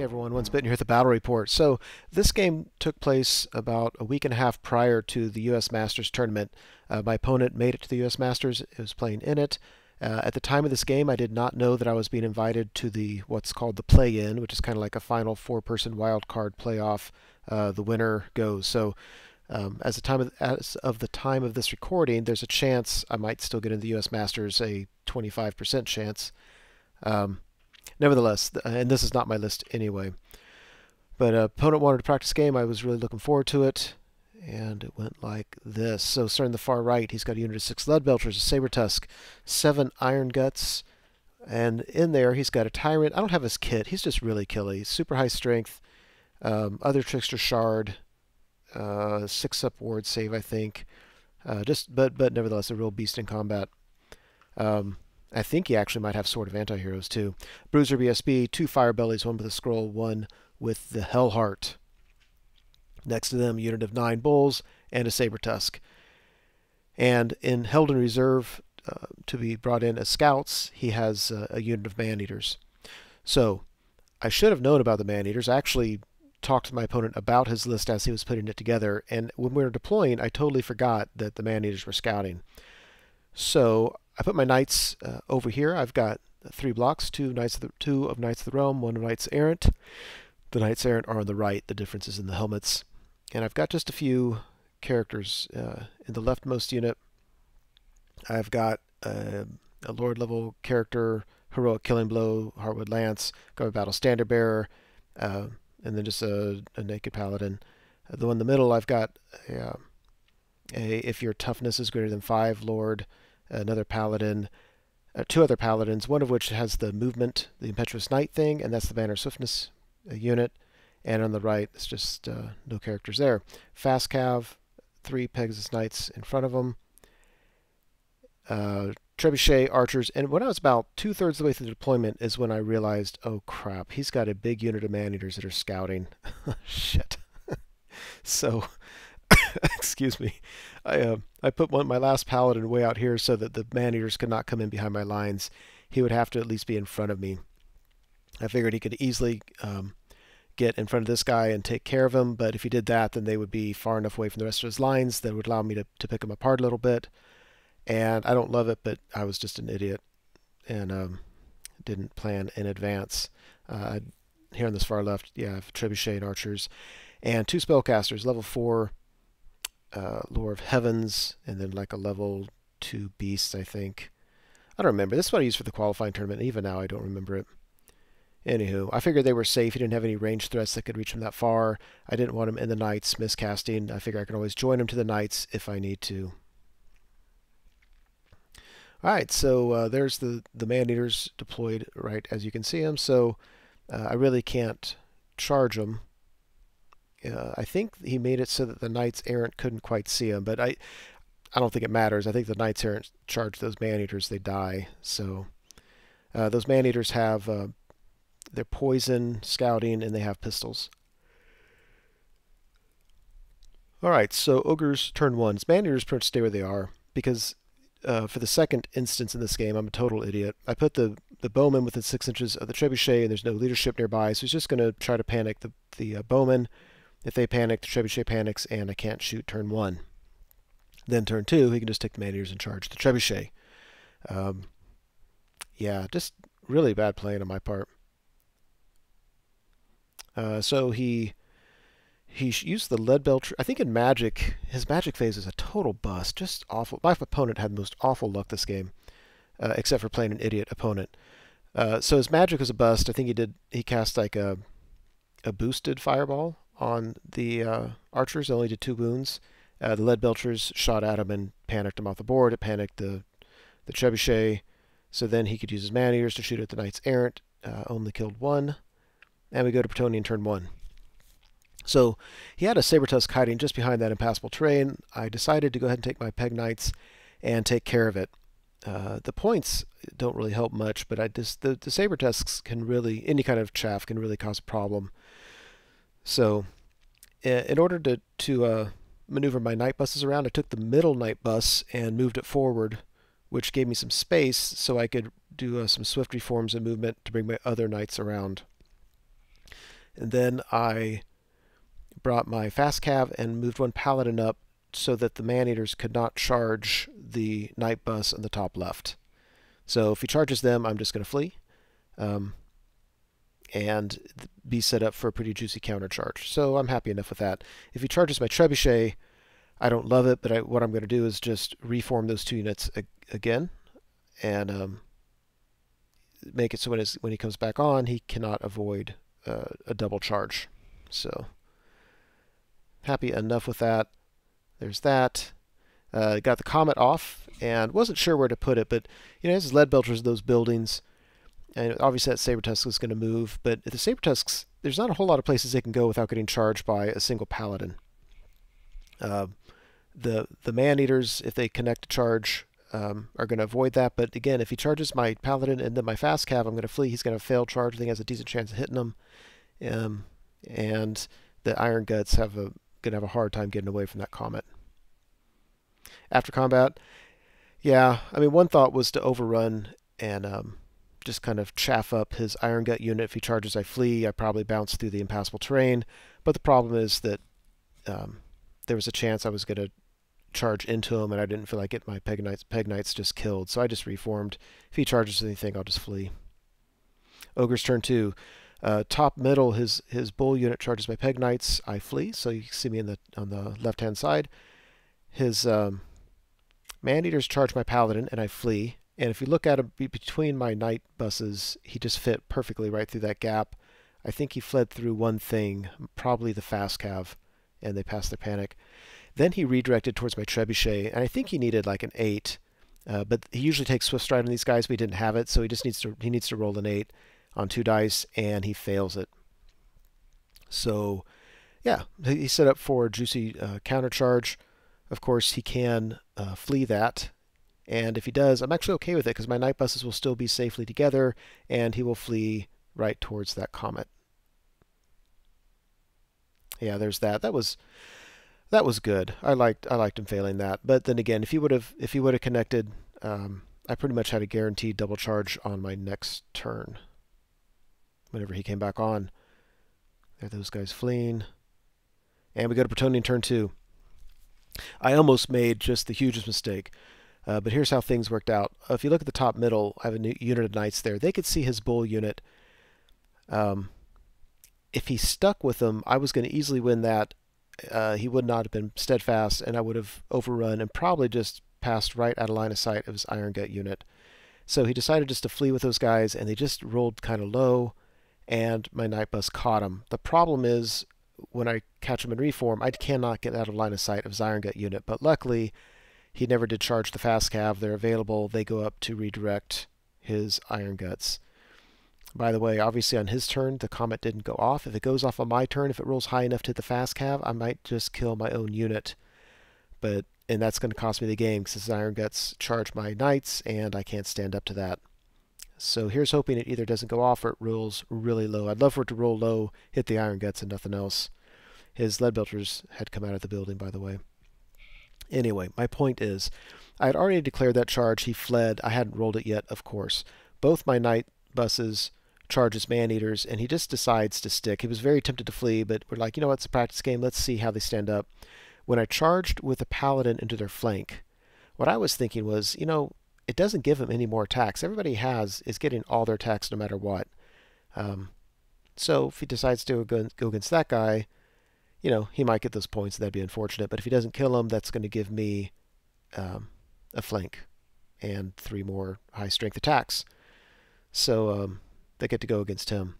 everyone, Once Bitten here at the Battle Report. So this game took place about a week and a half prior to the U.S. Masters tournament. My opponent made it to the U.S. Masters. It was playing in it. At the time of this game, I did not know that I was being invited to the what's called the play-in, which is kind of like a final four-person wild card playoff. The winner goes. So as of the time of this recording, there's a chance I might still get into the U.S. Masters, a 25% chance. Nevertheless, and this is not my list anyway, but opponent wanted to practice game. I was really looking forward to it, and it went like this. So starting the far right, he's got a unit of 6 Leadbelchers, a Saber-Tusk, 7 Iron Guts, and in there he's got a Tyrant. I don't have his kit. He's just really killy. Super high strength, other Trickster Shard, 6-up ward save, I think. But nevertheless, a real beast in combat. I think he actually might have Sword of Anti-Heroes too. Bruiser BSB, 2 Firebellies, 1 with a scroll, 1 with the Hellheart. Next to them, unit of 9 Bulls and a Saber-Tusk. And in held in reserve to be brought in as scouts, he has a unit of Man-Eaters. So I should have known about the Man-Eaters. I actually talked to my opponent about his list as he was putting it together, and when we were deploying, I totally forgot that the Man-Eaters were scouting. So I put my knights over here. I've got 3 blocks, 2 of Knights of the Realm, 1 of Knights Errant. The Knights Errant are on the right. The difference is in the helmets. And I've got just a few characters in the leftmost unit. I've got a Lord level character, Heroic Killing Blow, Heartwood Lance, Guard Battle Standard Bearer, and then just a Naked Paladin. The one in the middle, I've got if your toughness is greater than 5 Lord, another Paladin, 2 other Paladins, one of which has the movement, the Impetuous Knight thing, and that's the Banner Swiftness unit. And on the right, it's just no characters there. Fast Cav, 3 Pegasus Knights in front of them. Trebuchet Archers, and when I was about 2/3 of the way through the deployment is when I realized, oh crap, he's got a big unit of Man-Eaters that are scouting. Shit. So, excuse me, I put my last Paladin way out here so that the Man-Eaters could not come in behind my lines. He would have to at least be in front of me. I figured he could easily get in front of this guy and take care of him, but if he did that, then they would be far enough away from the rest of his lines that would allow me to pick him apart a little bit. And I don't love it, but I was just an idiot and didn't plan in advance. Here on this far left, yeah, I have Trebuchet and Archers, and 2 Spellcasters, level 4 Lore of Heavens, and then like a level 2 Beast, I think. I don't remember. This is what I used for the qualifying tournament. Even now, I don't remember it. Anywho, I figured they were safe. He didn't have any ranged threats that could reach him that far. I didn't want him in the Knights miscasting. I figure I can always join him to the Knights if I need to. Alright, so there's the Man-Eaters deployed right as you can see them. So I really can't charge them. I think he made it so that the Knights Errant couldn't quite see him, but I don't think it matters. I think the Knights Errant charge those Man-Eaters, they die. So those Man-Eaters have their poison, scouting, and they have pistols. Alright, so Ogres turn 1. Man-Eaters pretty much stay where they are, because for the second instance in this game, I'm a total idiot. I put the bowman within 6 inches of the trebuchet, and there's no leadership nearby, so he's just going to try to panic the bowman. If they panic, the trebuchet panics, and I can't shoot turn 1. Then turn 2, he can just take the Man-Eaters and charge the trebuchet. Yeah, just really bad playing on my part. So he used the Leadbelcher. I think in Magic, his Magic phase is a total bust. Just awful. My opponent had the most awful luck this game, except for playing an idiot opponent. So his Magic was a bust. I think he cast like a boosted Fireball on the Archers. It only did 2 wounds. The Leadbelchers shot at him and panicked him off the board. It panicked the Trebuchet. So then he could use his Man-Eaters to shoot at the Knights Errant. Only killed 1. And we go to Bretonnian turn 1. So he had a Saber-Tusk hiding just behind that impassable terrain. I decided to go ahead and take my Peg Knights and take care of it. The points don't really help much, but the Saber-Tusks can really, any kind of chaff can really cause a problem. So in order to maneuver my Knight buses around, I took the middle Knight bus and moved it forward, which gave me some space so I could do some swift reforms and movement to bring my other Knights around. And then I brought my fast cav and moved one paladin up so that the man-eaters could not charge the night bus on the top left. So if he charges them, I'm just going to flee and be set up for a pretty juicy countercharge. So I'm happy enough with that. If he charges my trebuchet, I don't love it, but what I'm going to do is just reform those 2 units again and make it so when he comes back on, he cannot avoid a double charge. So happy enough with that. There's that. Got the Comet off and wasn't sure where to put it, but you know, his lead belchers, those buildings, and obviously that Saber Tusk is going to move, but the Saber Tusks, there's not a whole lot of places they can go without getting charged by a single paladin. The man-eaters, if they connect to charge, are going to avoid that, but again, if he charges my paladin and then my fast cav, I'm going to flee. He's going to fail charge. I think he has a decent chance of hitting him, and the Iron Guts going to have a hard time getting away from that Comet. After combat, yeah, I mean, one thought was to overrun and just kind of chaff up his Iron Gut unit. If he charges, I flee. I probably bounce through the impassable terrain, but the problem is that there was a chance I was going to charge into him, and I didn't feel like getting my Peg Knights just killed, so I just reformed. If he charges anything, I'll just flee. Ogre's turn 2. Top middle, his bull unit charges my Peg Knights. I flee, so you can see me on the left-hand side. His man-eaters charge my paladin, and I flee. And if you look at him between my night buses, he just fit perfectly right through that gap. I think he fled through one thing, probably the fast cav, and they passed their panic. Then he redirected towards my trebuchet, and I think he needed like an 8. But he usually takes Swift Stride on these guys, but he didn't have it, so he needs to roll an 8 on 2 dice, and he fails it. So, yeah, he's set up for a juicy countercharge. Of course, he can flee that, and if he does, I'm actually okay with it because my night buses will still be safely together, and he will flee right towards that Comet. Yeah, there's that. That was good. I liked him failing that. But then again, if he would have connected, I pretty much had a guaranteed double charge on my next turn. Whenever he came back on, there those guys fleeing, and we go to Bretonnian turn 2. I almost made just the hugest mistake, but here's how things worked out. If you look at the top middle, I have a new unit of knights there. They could see his bull unit. If he stuck with them, I was going to easily win that. He would not have been steadfast, and I would have overrun and probably just passed right out of line of sight of his Iron Gut unit. So he decided just to flee with those guys, and they just rolled kind of low, and my night bus caught him. The problem is, when I catch him in reform, I cannot get out of line of sight of his Iron Gut unit, but luckily, he never did charge the fast cav. They're available. They go up to redirect his Iron Guts. By the way, obviously on his turn, the Comet didn't go off. If it goes off on my turn, if it rolls high enough to hit the fast cav, I might just kill my own unit. And that's going to cost me the game because his Iron Guts charge my knights, and I can't stand up to that. So here's hoping it either doesn't go off or it rolls really low. I'd love for it to roll low, hit the Iron Guts, and nothing else. His lead belchers had come out of the building, by the way. Anyway, my point is, I had already declared that charge. He fled. I hadn't rolled it yet, of course. Both my night buses charges man-eaters, and he just decides to stick. He was very tempted to flee, but we're like, you know what, it's a practice game. Let's see how they stand up. When I charged with a paladin into their flank, what I was thinking was, you know, it doesn't give him any more attacks. Everybody has is getting all their attacks no matter what. So if he decides to go against that guy, you know, he might get those points. That'd be unfortunate. But if he doesn't kill him, that's going to give me a flank and 3 more high-strength attacks. So they get to go against him.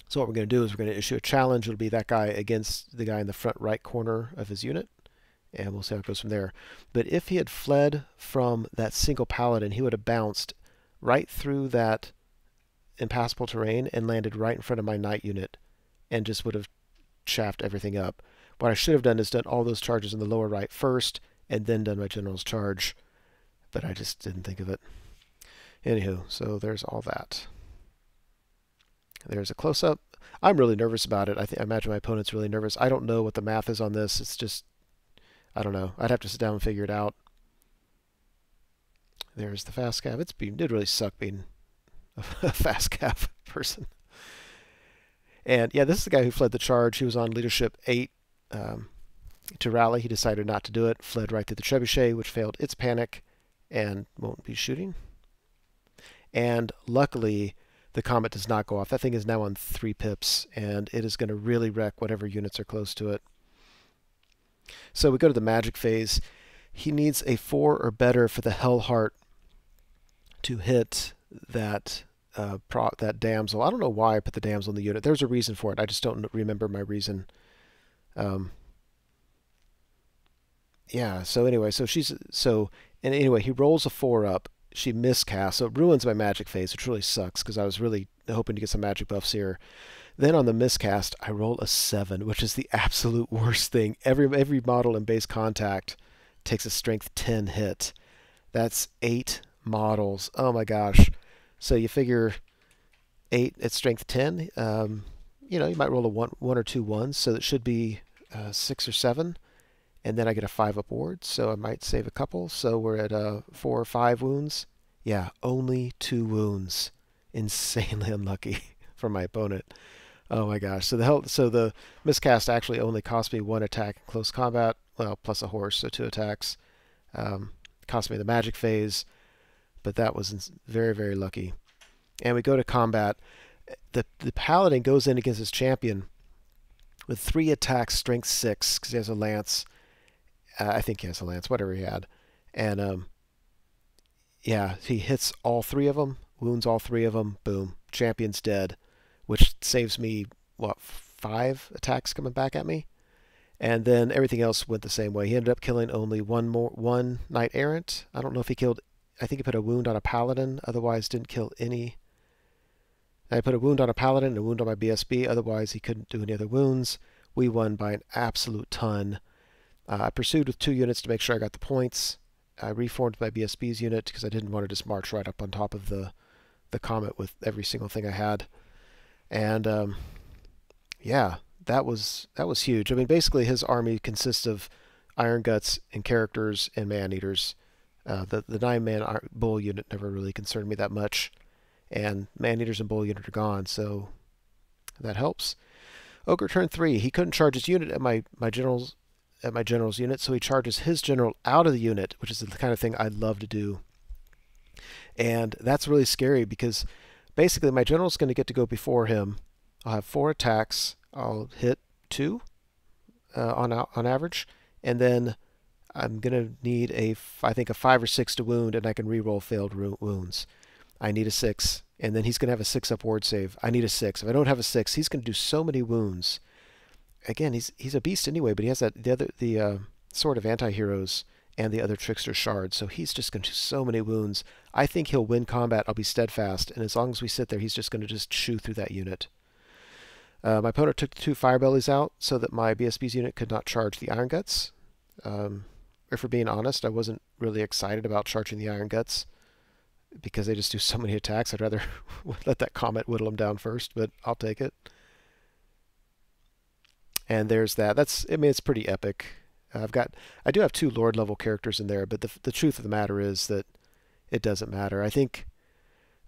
So what we're going to do is we're going to issue a challenge. It'll be that guy against the guy in the front right corner of his unit, and we'll see how it goes from there. But if he had fled from that single paladin, he would have bounced right through that impassable terrain and landed right in front of my knight unit and just would have chaffed everything up. What I should have done is done all those charges in the lower right first and then done my general's charge, but I just didn't think of it. Anywho, so there's all that. There's a close-up. I'm really nervous about it. I imagine my opponent's really nervous. I don't know what the math is on this. It's just, I don't know. I'd have to sit down and figure it out. There's the fast cav. It did really suck being a fast cav person. And yeah, this is the guy who fled the charge. He was on leadership 8 um, to rally. He decided not to do it, fled right through the trebuchet, which failed its panic and won't be shooting. And luckily, the Comet does not go off. That thing is now on 3 pips, and it is going to really wreck whatever units are close to it. So we go to the magic phase. He needs a 4 or better for the Hellheart to hit that that damsel. I don't know why I put the damsel in the unit. There's a reason for it. I just don't remember my reason. Yeah. So anyway, and anyway, he rolls a 4 up. She miscasts, so it ruins my magic phase, which really sucks because I was really hoping to get some magic buffs here. Then on the miscast, I roll a 7, which is the absolute worst thing. Every model in base contact takes a strength 10 hit. That's 8 models. Oh my gosh. So you figure 8 at strength 10. You might roll a one or two ones, so it should be 6 or 7. And then I get a 5 upwards, so I might save a couple. So we're at 4 or 5 wounds. Yeah, only 2 wounds. Insanely unlucky for my opponent. Oh my gosh. So the miscast actually only cost me 1 attack in close combat. Well, plus a horse, so 2 attacks. Cost me the magic phase, but that was very, very lucky. And we go to combat. The paladin goes in against his champion with 3 attacks, strength 6, because he has a lance. I think he has a lance, whatever he had. And yeah, he hits all 3 of them, wounds all 3 of them, boom, champion's dead, which saves me, what, 5 attacks coming back at me? And then everything else went the same way. He ended up killing only one knight errant. I don't know if he killed, I think he put a wound on a paladin, otherwise didn't kill any. I put a wound on a paladin and a wound on my BSB, otherwise he couldn't do any other wounds. We won by an absolute ton. I pursued with 2 units to make sure I got the points. I reformed my BSB's unit because I didn't want to just march right up on top of the Comet with every single thing I had. And yeah, that was huge. I mean, basically his army consists of Iron Guts and characters and Man-Eaters. The 9-man Bull unit never really concerned me that much, and Man-Eaters and Bull unit are gone, so that helps. Ogre turn 3. He couldn't charge his unit at my general's unit, so he charges his general out of the unit, which is the kind of thing I love to do. And that's really scary because basically my general's going to get to go before him. I'll have 4 attacks. I'll hit 2 on average, and then I'm going to need I think a 5 or 6 to wound, and I can reroll failed wounds. I need a 6, and then he's going to have a 6 up ward save. I need a 6. If I don't have a 6, he's going to do so many wounds. Again, he's a beast anyway, but he has the Sword of Anti-Heroes and the other Trickster Shard, so he's just going to do so many wounds. I think he'll win combat. I'll be steadfast, and as long as we sit there, he's just going to just chew through that unit. My opponent took the 2 Firebellies out so that my BSB's unit could not charge the Iron Guts. If we're being honest, I wasn't really excited about charging the Iron Guts because they just do so many attacks. I'd rather let that Comet whittle them down first, but I'll take it. And there's that. I mean, it's pretty epic. I do have 2 Lord level characters in there, but the truth of the matter is that it doesn't matter. I think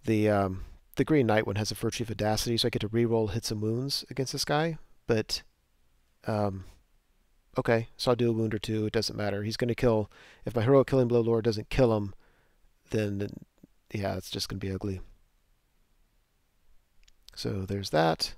the Green Knight one has a Virtue of Audacity, so I get to reroll hits and wounds against this guy. But okay, so I'll do a wound or 2. It doesn't matter. He's going to kill. If my Heroic Killing Blow Lord doesn't kill him, then yeah, it's just going to be ugly. So there's that.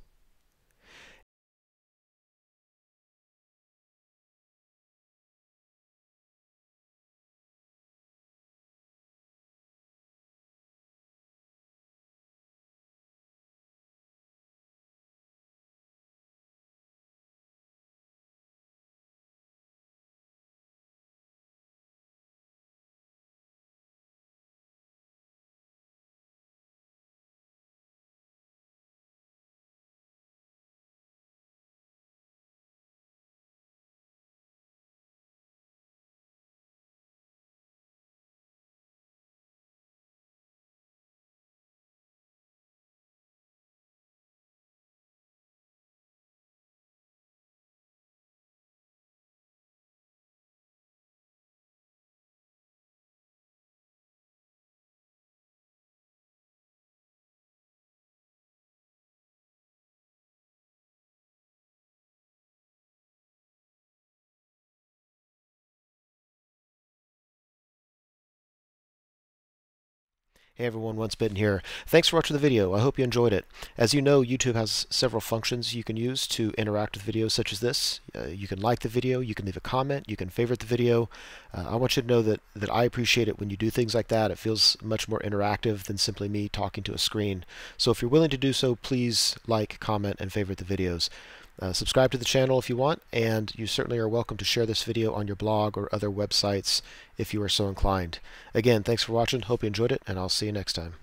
Hey everyone, Once Bitten here. Thanks for watching the video. I hope you enjoyed it. As you know, YouTube has several functions you can use to interact with videos such as this. You can like the video, you can leave a comment, you can favorite the video. I want you to know that I appreciate it when you do things like that. It feels much more interactive than simply me talking to a screen. So if you're willing to do so, please like, comment, and favorite the videos. Subscribe to the channel if you want, and you certainly are welcome to share this video on your blog or other websites if you are so inclined. Again, thanks for watching, hope you enjoyed it, and I'll see you next time.